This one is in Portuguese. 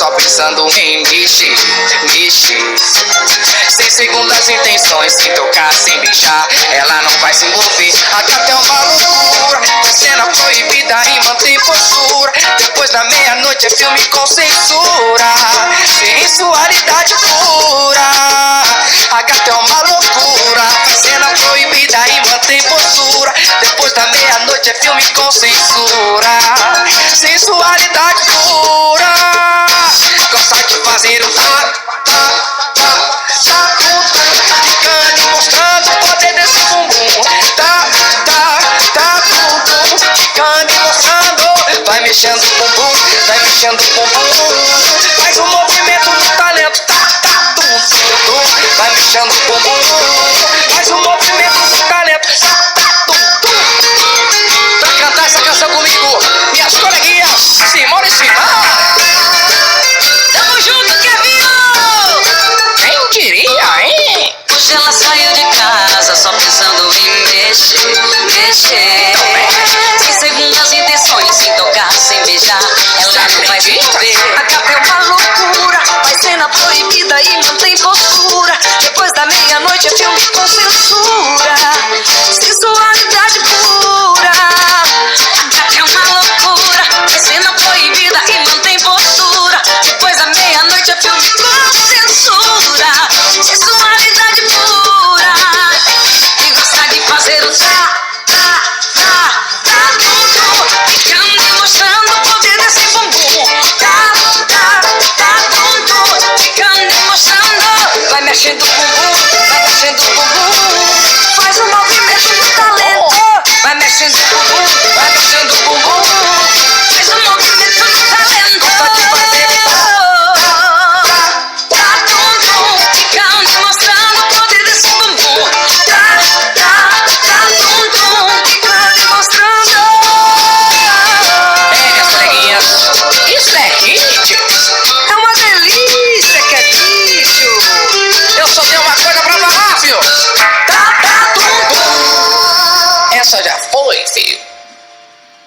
só pensando em mexer, mexer. Sem segundas intenções, sem tocar, sem beijar, ela não vai se envolver. A gata é uma loucura, cena proibida e mantém postura. Depois da meia-noite é filme com censura, sensualidade pura. A gata é uma loucura, cena proibida e mantém postura. Depois da meia-noite é filme com censura, sensualidade pura. Gosta de fazer o ficando e mostrando o poder desse bumbum. Ficando e mostrando, vai mexendo o bumbum, vai mexendo o bumbum. Faz um movimento no talento, vai mexendo o bumbum. Faz um movimento no talento, Pra cantar essa canção comigo, minhas coleguinhas Simone e Simar. Tamo junto, Kevin! Quem diria, hein? Hoje ela saiu de casa só pensando em mexer, mexer. Sem segundas intenções, sem tocar, sem beijar, ela não vai se envolver. A gata é uma loucura, faz cena proibida e mantém postura. Depois da meia-noite é filme com censura, sensualidade pura. A gata é uma loucura, faz cena proibida e mantém postura. Depois da meia-noite é filme com censura, sensualidade pura. E gosta de fazer o ficando e mostrando o poder desse bumbum. Ficando e mostrando, vai mexendo o bumbum.